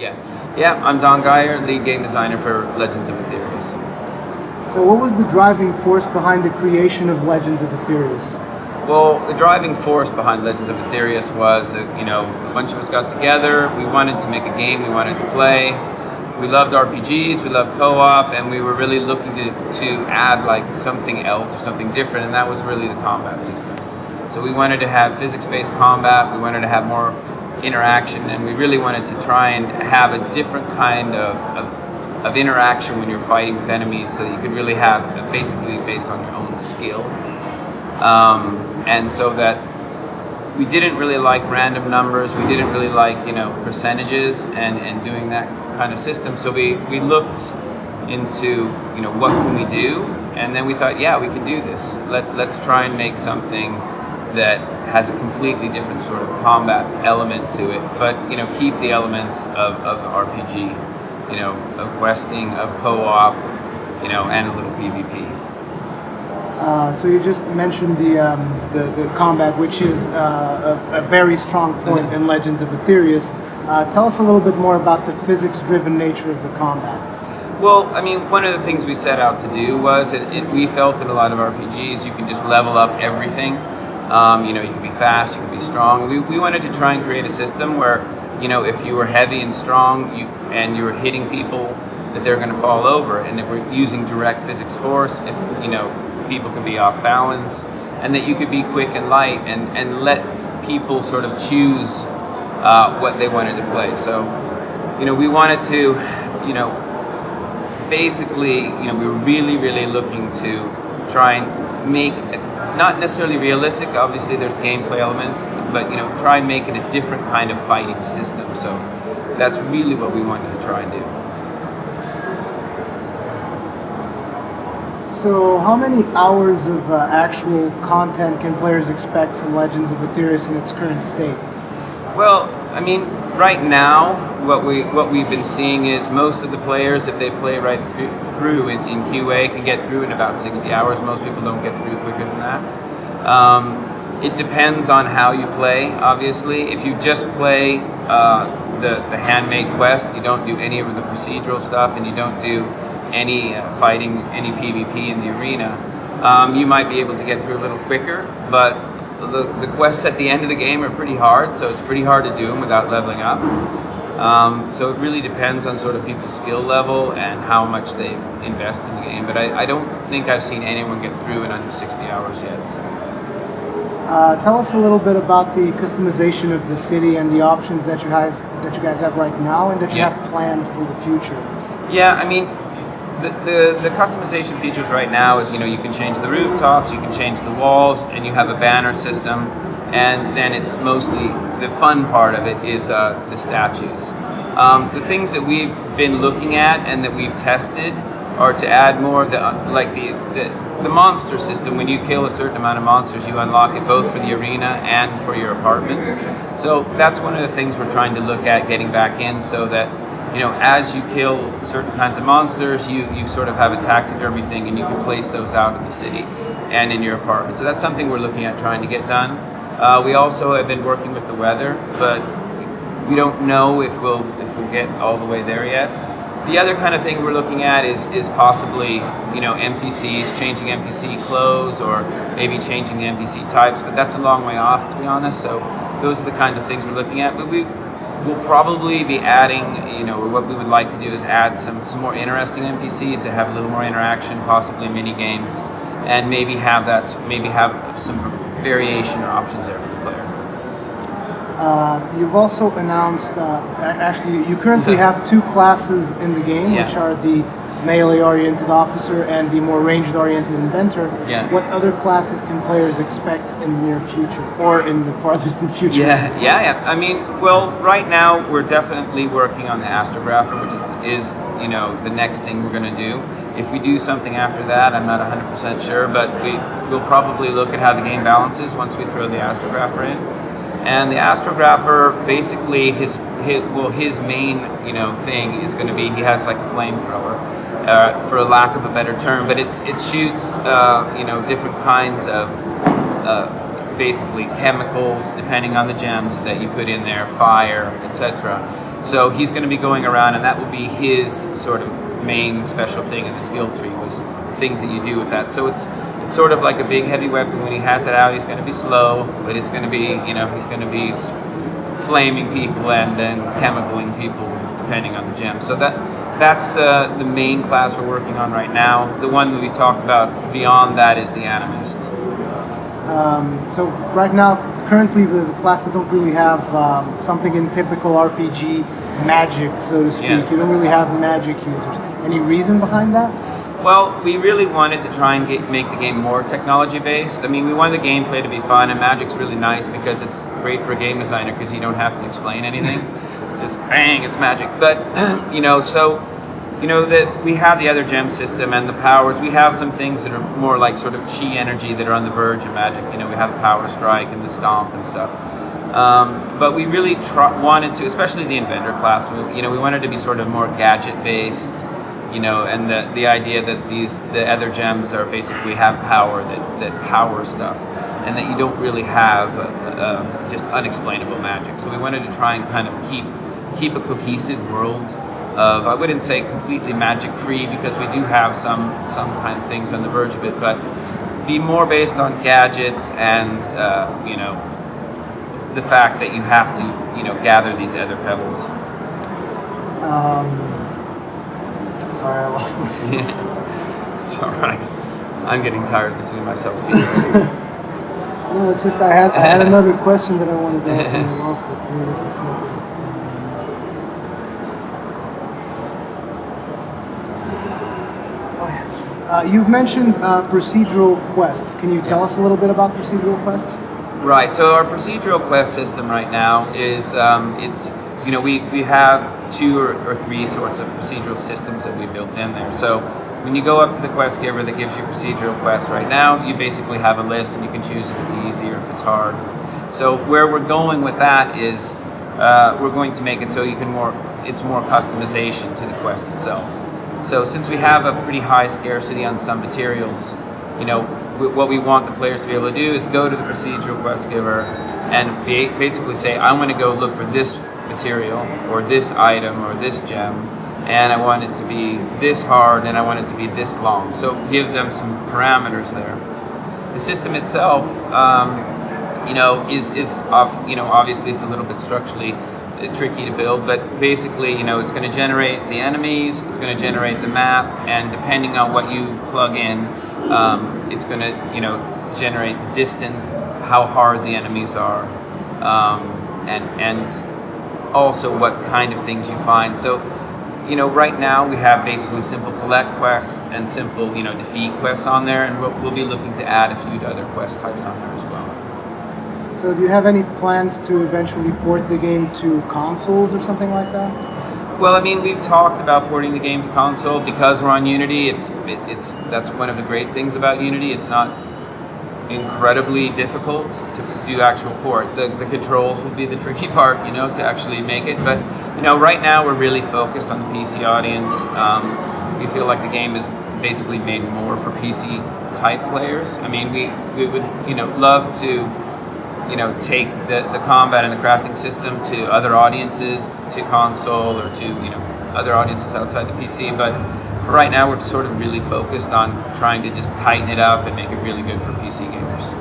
Yeah, I'm Don Geyer, lead game designer for Legends of Aethereus. So what was the driving force behind the creation of Legends of Aethereus? Well, the driving force behind Legends of Aethereus was that, a bunch of us got together, we wanted to make a game we wanted to play. We loved RPGs, we loved co-op, and we were really looking to add like something else or something different, and that was really the combat system. So we wanted to have physics-based combat, we wanted to have more interaction, and we really wanted to try and have a different kind of interaction when you're fighting with enemies, so that you could really have basically based on your own skill. And so that we didn't really like random numbers, we didn't really like percentages and doing that kind of system. So we looked into what can we do, and then we thought, yeah, we can do this. Let's try and make something that has a completely different sort of combat element to it, but keep the elements of RPG, of questing, of co-op, and a little PvP. So you just mentioned the combat, which is a very strong point in Legends of Aethereus. Tell us a little bit more about the physics-driven nature of the combat. Well, one of the things we set out to do was we felt in a lot of RPGs you can just level up everything. You can be fast, you can be strong. We wanted to try and create a system where, if you were heavy and strong and you were hitting people, that they're going to fall over. And if we're using direct physics force, if people can be off balance, and that you could be quick and light, and let people sort of choose what they wanted to play. So, we wanted to, basically, we were really looking to try and make not necessarily realistic, obviously there's gameplay elements, but try and make it a different kind of fighting system. So that's really what we wanted to try and do. So how many hours of actual content can players expect from Legends of Aethereus in its current state? Well, right now, what we've been seeing is most of the players, if they play right through in QA, can get through in about 60 hours. Most people don't get through quicker than that. It depends on how you play, obviously. If you just play the handmade quest, you don't do any of the procedural stuff, and you don't do any fighting, any PvP in the arena, you might be able to get through a little quicker, but the quests at the end of the game are pretty hard, so it's pretty hard to do them without leveling up. So it really depends on sort of people's skill level and how much they invest in the game, but I don't think I've seen anyone get through in under 60 hours yet. Tell us a little bit about the customization of the city and the options that you guys have right now and that you have planned for the future. Yeah, the customization features right now is, you can change the rooftops, you can change the walls, and you have a banner system, and then it's mostly, the fun part of it is the statues. The things that we've been looking at and that we've tested are to add more of the monster system. When you kill a certain amount of monsters, you unlock it both for the arena and for your apartments. So that's one of the things we're trying to look at getting back in, so that as you kill certain kinds of monsters, you sort of have a taxidermy thing, and you can place those out in the city and in your apartment. So that's something we're looking at trying to get done. We also have been working with the weather, but we don't know if we'll get all the way there yet. The other kind of thing we're looking at is possibly NPCs, changing NPC clothes, or maybe changing the NPC types, but that's a long way off, to be honest. So those are the kind of things we're looking at. But we'll probably be adding, or what we would like to do is add some more interesting NPCs that have a little more interaction, possibly mini games, and maybe have some variation or options there for the player. You've also announced, actually, you currently have two classes in the game, which are the melee-oriented officer and the more ranged-oriented inventor. What other classes can players expect in the near future, or in the farthest future? Well, right now we're definitely working on the astrographer, which is the next thing we're going to do. If we do something after that, I'm not 100% sure, but we'll probably look at how the game balances once we throw the astrographer in. And the astrographer, basically, his main thing is going to be, he has like a flamethrower, for a lack of a better term, but it shoots different kinds of basically chemicals, depending on the gems that you put in there, fire, etc. So he's going to be going around, and that will be his sort of main special thing in the skill tree, was things that you do with that. So it's sort of like a big heavy weapon. When he has it out, he's going to be slow, but it's going to be, he's going to be flaming people and chemicaling people depending on the gem. So that's the main class we're working on right now. The one that we talked about beyond that is the Animist. So right now, currently the classes don't really have something in typical RPG magic, so to speak. Yeah. You don't really have magic users. Any reason behind that? Well, we really wanted to try and make the game more technology-based. I mean, we wanted the gameplay to be fun, and magic's really nice because it's great for a game designer because you don't have to explain anything. Just bang, it's magic. But, that we have the other gem system and the powers. We have some things that are more like sort of chi energy that are on the verge of magic. We have the power strike and the stomp and stuff. But we really wanted to, especially the inventor class, we wanted to be sort of more gadget-based, and the idea that the other gems are basically have power that power stuff, and that you don't really have just unexplainable magic. So we wanted to try and kind of keep a cohesive world of, I wouldn't say completely magic-free, because we do have some kind of things on the verge of it, but be more based on gadgets and the fact that you have to gather these other pebbles. Sorry, I lost myself. It's all right. I'm getting tired of seeing myself speak. No, it's just I had another question that I wanted to ask and I lost it. Wait just a second. You've mentioned procedural quests. Can you tell us a little bit about procedural quests? Right. So our procedural quest system right now is we have 2 or 3 sorts of procedural systems that we built in there. So when you go up to the quest giver that gives you procedural quests right now, you basically have a list and you can choose if it's easy or if it's hard. So where we're going with that is we're going to make it so it's more customization to the quest itself. So since we have a pretty high scarcity on some materials, what we want the players to be able to do is go to the procedural quest giver and basically say, I want to go look for this material or this item or this gem, and I want it to be this hard and I want it to be this long. So give them some parameters there. The system itself, obviously it's a little bit structurally tricky to build, but basically, it's going to generate the enemies, it's going to generate the map, and depending on what you plug in, it's going to, generate the distance, how hard the enemies are, and also what kind of things you find. So, right now we have basically simple collect quests and simple, defeat quests on there, and we'll be looking to add a few other quest types on there as well. So do you have any plans to eventually port the game to consoles or something like that? Well, I mean, we've talked about porting the game to console because we're on Unity. That's one of the great things about Unity. It's not incredibly difficult to do actual port. The controls will be the tricky part, to actually make it. But right now we're really focused on the PC audience. We feel like the game is basically made more for PC type players. I mean, we would love to take the combat and the crafting system to other audiences, to console or to other audiences outside the PC. But for right now, we're sort of really focused on trying to just tighten it up and make it really good for PC gamers.